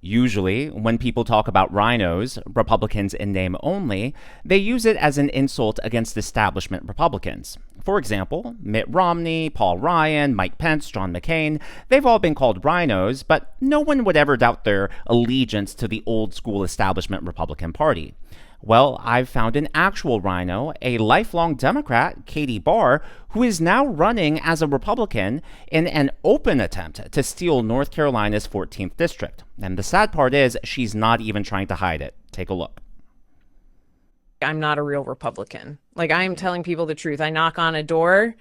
Usually, when people talk about RINOs, Republicans in name only, they use it as an insult against establishment Republicans. For example, Mitt Romney, Paul Ryan, Mike Pence, John McCain, they've all been called RINOs, but no one would ever doubt their allegiance to the old school establishment Republican Party. Well, I've found an actual RINO, a lifelong Democrat, Katie Barr, who is now running as a Republican in an open attempt to steal North Carolina's 14th district. And the sad part is, she's not even trying to hide it. Take a look. I'm not a real Republican. Like, I'm telling people the truth. I knock on a door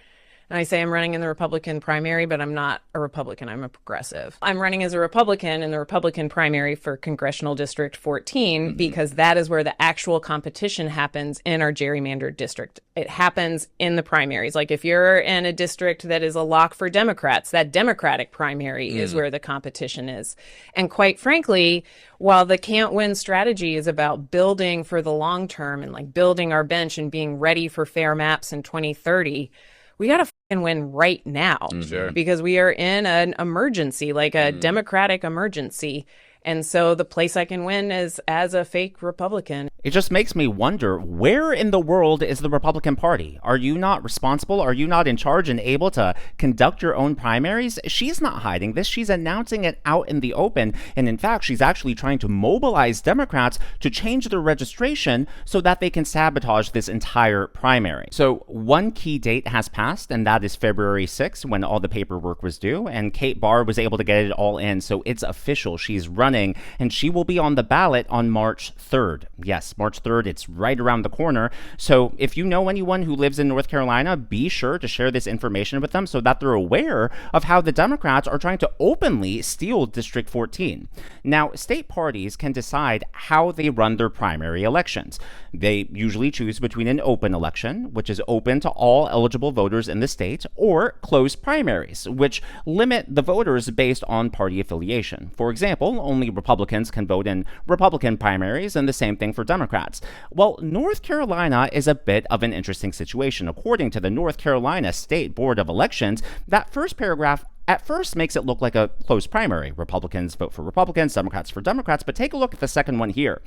and I say I'm running in the Republican primary, but I'm not a Republican. I'm a progressive. I'm running as a Republican in the Republican primary for Congressional District 14 because that is where the actual competition happens in our gerrymandered district. It happens in the primaries. Like, if you're in a district that is a lock for Democrats, that Democratic primary is where the competition is. And quite frankly, while the can't win strategy is about building for the long term and like building our bench and being ready for fair maps in 2030, we got to win right now because we are in an emergency, like a democratic emergency. And so the place I can win is as a fake Republican. It just makes me wonder, where in the world is the Republican Party? Are you not responsible? Are you not in charge and able to conduct your own primaries? She's not hiding this. She's announcing it out in the open. And in fact, she's actually trying to mobilize Democrats to change their registration so that they can sabotage this entire primary. So one key date has passed, and that is February 6th, when all the paperwork was due. And Kate Barr was able to get it all in. So it's official. She's running, and she will be on the ballot on March 3rd. Yes, March 3rd, it's right around the corner. So if you know anyone who lives in North Carolina, be sure to share this information with them so that they're aware of how the Democrats are trying to openly steal District 14. Now, state parties can decide how they run their primary elections. They usually choose between an open election, which is open to all eligible voters in the state, or closed primaries, which limit the voters based on party affiliation. For example, only Republicans can vote in Republican primaries, and the same thing for Democrats. Well, North Carolina is a bit of an interesting situation. According to the North Carolina State Board of Elections, that first paragraph at first makes it look like a closed primary. Republicans vote for Republicans, Democrats for Democrats, but take a look at the second one here.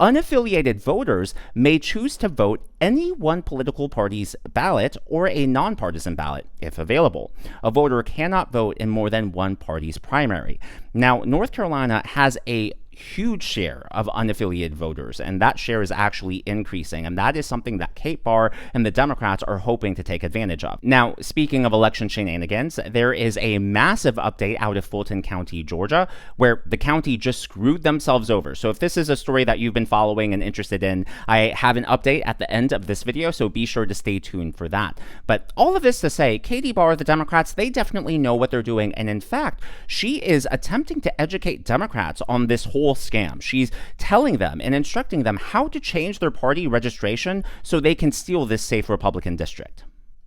Unaffiliated voters may choose to vote any one political party's ballot or a nonpartisan ballot, if available. A voter cannot vote in more than one party's primary. Now, North Carolina has a huge share of unaffiliated voters, and that share is actually increasing, and that is something that Kate Barr and the Democrats are hoping to take advantage of. Now, speaking of election shenanigans, there is a massive update out of Fulton County, Georgia, where the county just screwed themselves over. So if this is a story that you've been following and interested in, I have an update at the end of this video, so be sure to stay tuned for that. But all of this to say, Katie Barr, the Democrats, they definitely know what they're doing, and in fact, she is attempting to educate Democrats on this whole scam. She's telling them and instructing them how to change their party registration so they can steal this safe Republican district.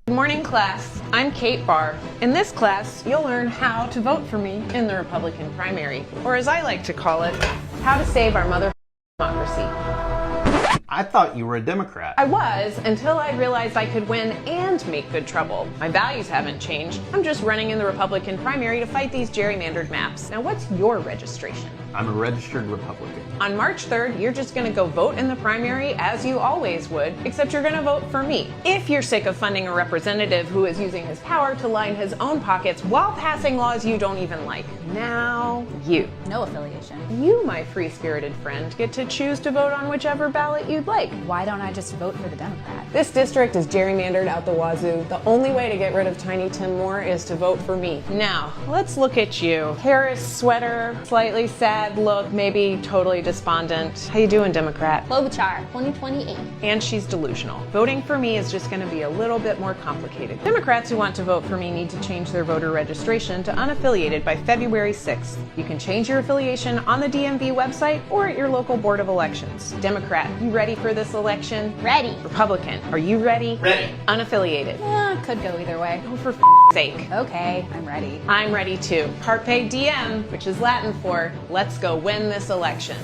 Good morning, class. I'm Kate Barr. In this class, you'll learn how to vote for me in the Republican primary, or as I like to call it, how to save our mother democracy. I thought you were a Democrat. I was, until I realized I could win and make good trouble. My values haven't changed. I'm just running in the Republican primary to fight these gerrymandered maps. Now, what's your registration? I'm a registered Republican. On March 3rd, you're just gonna go vote in the primary as you always would, except you're gonna vote for me. If you're sick of funding a representative who is using his power to line his own pockets while passing laws you don't even like. Now, you. No affiliation. You, my free-spirited friend, get to choose to vote on whichever ballot you'd like. Why don't I just vote for the Democrat? This district is gerrymandered out the wazoo. The only way to get rid of Tiny Tim Moore is to vote for me. Now, let's look at you. Harris sweater, slightly sad look, maybe totally despondent. How you doing, Democrat? Klobuchar, 2028. And she's delusional. Voting for me is just going to be a little bit more complicated. Democrats who want to vote for me need to change their voter registration to unaffiliated by February 6th. You can change your affiliation on the DMV website or at your local board of elections. Democrat, you ready for this election? Ready. Republican, are you ready? Ready. Unaffiliated. Could go either way. Oh, for sake. Okay, I'm ready. I'm ready too. Carpe diem, which is Latin for let's let's go win this election.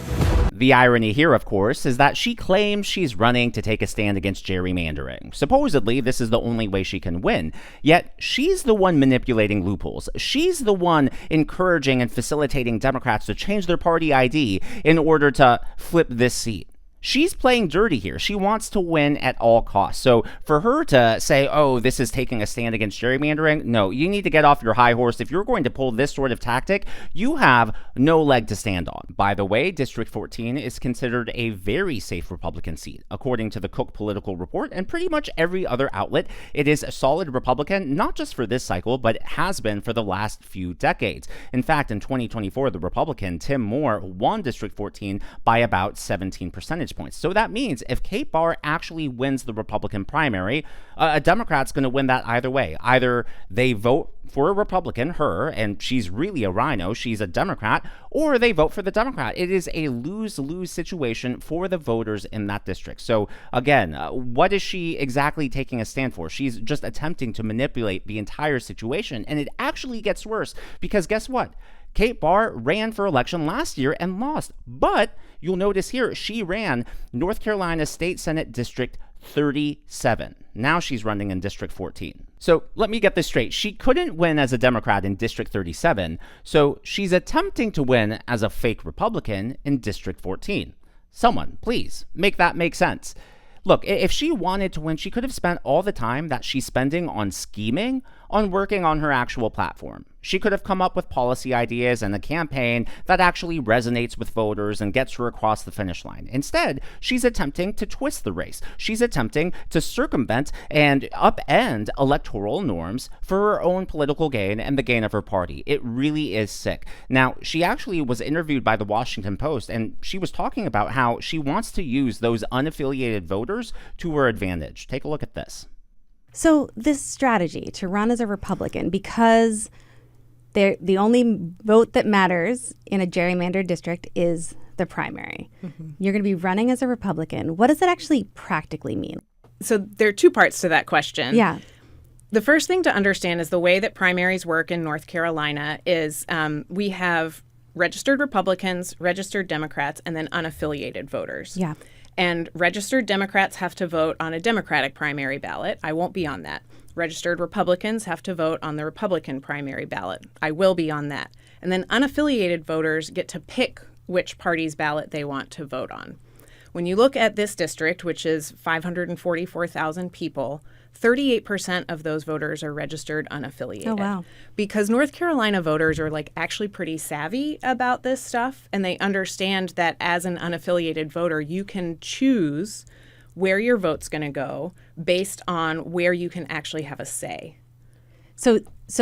The irony here, of course, is that she claims she's running to take a stand against gerrymandering. Supposedly, this is the only way she can win. Yet, she's the one manipulating loopholes. She's the one encouraging and facilitating Democrats to change their party ID in order to flip this seat. She's playing dirty here. She wants to win at all costs. So for her to say, oh, this is taking a stand against gerrymandering, no, you need to get off your high horse. If you're going to pull this sort of tactic, you have no leg to stand on. By the way, District 14 is considered a very safe Republican seat. According to the Cook Political Report and pretty much every other outlet, it is a solid Republican, not just for this cycle, but it has been for the last few decades. In fact, in 2024, the Republican Tim Moore won District 14 by about 17 percentage points. So that means if Kate Barr actually wins the Republican primary, a Democrat's going to win that either way. Either they vote for a Republican, her, and she's really a RINO, she's a Democrat, or they vote for the Democrat. It is a lose-lose situation for the voters in that district. So again, what is she exactly taking a stand for? She's just attempting to manipulate the entire situation, and it actually gets worse because guess what? Kate Barr ran for election last year and lost, but you'll notice here she ran North Carolina State Senate District 37. Now she's running in District 14. So let me get this straight. She couldn't win as a Democrat in District 37, so she's attempting to win as a fake Republican in District 14. Someone, please, make that make sense. Look, if she wanted to win, she could have spent all the time that she's spending on scheming on working on her actual platform. She could have come up with policy ideas and a campaign that actually resonates with voters and gets her across the finish line. Instead, she's attempting to twist the race. She's attempting to circumvent and upend electoral norms for her own political gain and the gain of her party. It really is sick. Now, she actually was interviewed by the Washington Post, and she was talking about how she wants to use those unaffiliated voters to her advantage. Take a look at this. So this strategy to run as a Republican, because the only vote that matters in a gerrymandered district is the primary. Mm-hmm. You're going to be running as a Republican. What does that actually practically mean? So there are two parts to that question. Yeah. The first thing to understand is the way that primaries work in North Carolina is we have registered Republicans, registered Democrats, and then unaffiliated voters. Yeah. And registered Democrats have to vote on a Democratic primary ballot. I won't be on that. Registered Republicans have to vote on the Republican primary ballot. I will be on that. And then unaffiliated voters get to pick which party's ballot they want to vote on. When you look at this district, which is 544,000 people, 38% of those voters are registered unaffiliated. Oh, wow. Because North Carolina voters are actually pretty savvy about this stuff, and they understand that as an unaffiliated voter, you can choose where your vote's going to go based on where you can actually have a say. So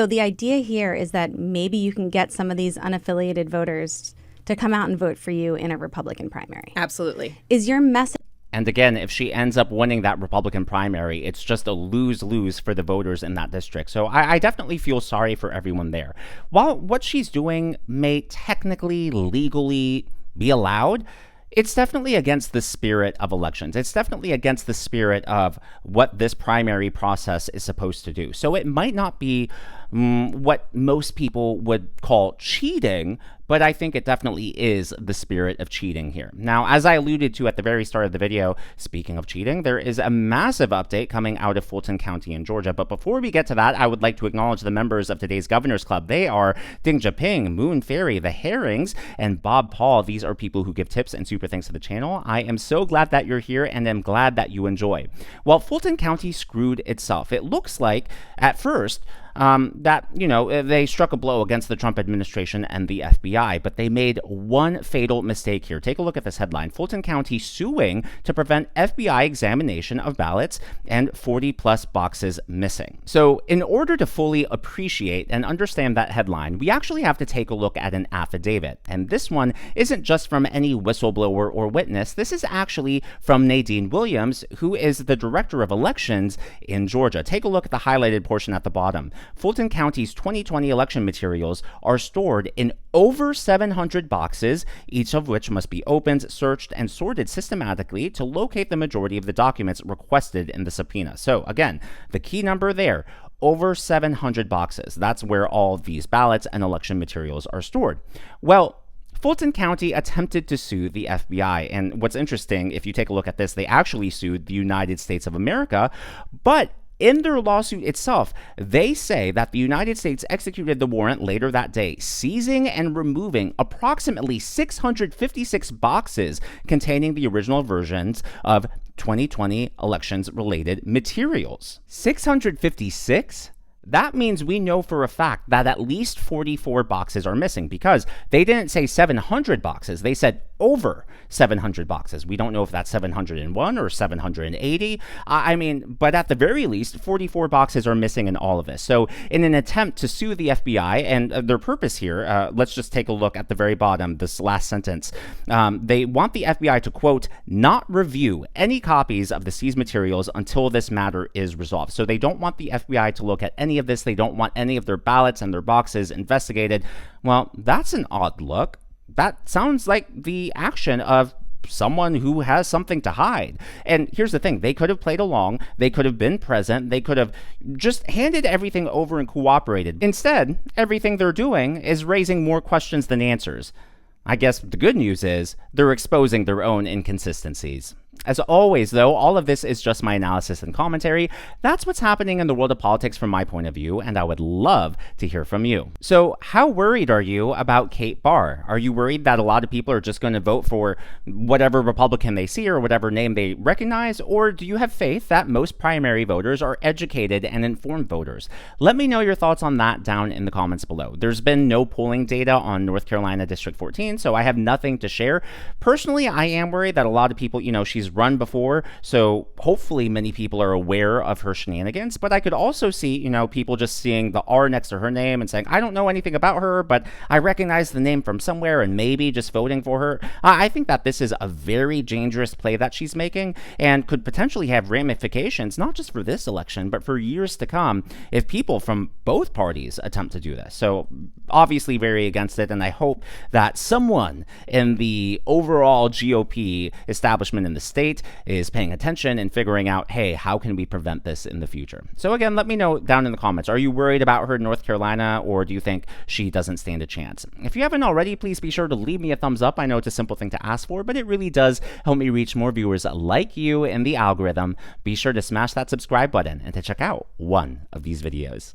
the idea here is that maybe you can get some of these unaffiliated voters to come out and vote for you in a Republican primary. Absolutely. Is your message? And again, if she ends up winning that Republican primary, it's just a lose-lose for the voters in that district. So I definitely feel sorry for everyone there. While what she's doing may technically, legally be allowed, it's definitely against the spirit of elections. It's definitely against the spirit of what this primary process is supposed to do. So it might not be what most people would call cheating, but I think it definitely is the spirit of cheating here. Now, as I alluded to at the very start of the video, speaking of cheating, there is a massive update coming out of Fulton County in Georgia. But before we get to that, I would like to acknowledge the members of today's Governor's Club. They are Ding Japing, Moon Fairy, The Herrings, and Bob Paul. These are people who give tips and super thanks to the channel. I am so glad that you're here and am glad that you enjoy. Well, Fulton County screwed itself. It looks like, at first, that, they struck a blow against the Trump administration and the FBI, but they made one fatal mistake here. Take a look at this headline. Fulton County suing to prevent FBI examination of ballots and 40-plus boxes missing. So in order to fully appreciate and understand that headline, we actually have to take a look at an affidavit. And this one isn't just from any whistleblower or witness. This is actually from Nadine Williams, who is the director of elections in Georgia. Take a look at the highlighted portion at the bottom. Fulton County's 2020 election materials are stored in over 700 boxes, each of which must be opened, searched, and sorted systematically to locate the majority of the documents requested in the subpoena. So again, the key number there, over 700 boxes. That's where all of these ballots and election materials are stored. Well, Fulton County attempted to sue the FBI. And what's interesting, if you take a look at this, they actually sued the United States of America, but in their lawsuit itself, they say that the United States executed the warrant later that day, seizing and removing approximately 656 boxes containing the original versions of 2020 elections-related materials. 656? That means we know for a fact that at least 44 boxes are missing, because they didn't say 700 boxes. They said over 700 boxes. We don't know if that's 701 or 780. But at the very least, 44 boxes are missing in all of this. So in an attempt to sue the FBI, and their purpose here, let's just take a look at the very bottom, this last sentence. They want the FBI to, quote, not review any copies of the seized materials until this matter is resolved. So they don't want the FBI to look at any of this. They don't want any of their ballots and their boxes investigated. Well, that's an odd look. That sounds like the action of someone who has something to hide. And here's the thing, they could have played along, they could have been present, they could have just handed everything over and cooperated. Instead, everything they're doing is raising more questions than answers. I guess the good news is they're exposing their own inconsistencies. As always, though, all of this is just my analysis and commentary. That's what's happening in the world of politics from my point of view, and I would love to hear from you. So how worried are you about Kate Barr? Are you worried that a lot of people are just going to vote for whatever Republican they see or whatever name they recognize? Or do you have faith that most primary voters are educated and informed voters? Let me know your thoughts on that down in the comments below. There's been no polling data on North Carolina District 14, so I have nothing to share. Personally, I am worried that a lot of people, she's run before, so hopefully many people are aware of her shenanigans, but I could also see, people just seeing the R next to her name and saying, I don't know anything about her, but I recognize the name from somewhere, and maybe just voting for her. I think that this is a very dangerous play that she's making, and could potentially have ramifications, not just for this election, but for years to come, if people from both parties attempt to do this. So obviously very against it, and I hope that someone in the overall GOP establishment in the state is paying attention and figuring out, hey, how can we prevent this in the future? So again, let me know down in the comments. Are you worried about her in North Carolina, or do you think she doesn't stand a chance? If you haven't already, please be sure to leave me a thumbs up. I know it's a simple thing to ask for, but it really does help me reach more viewers like you in the algorithm. Be sure to smash that subscribe button and to check out one of these videos.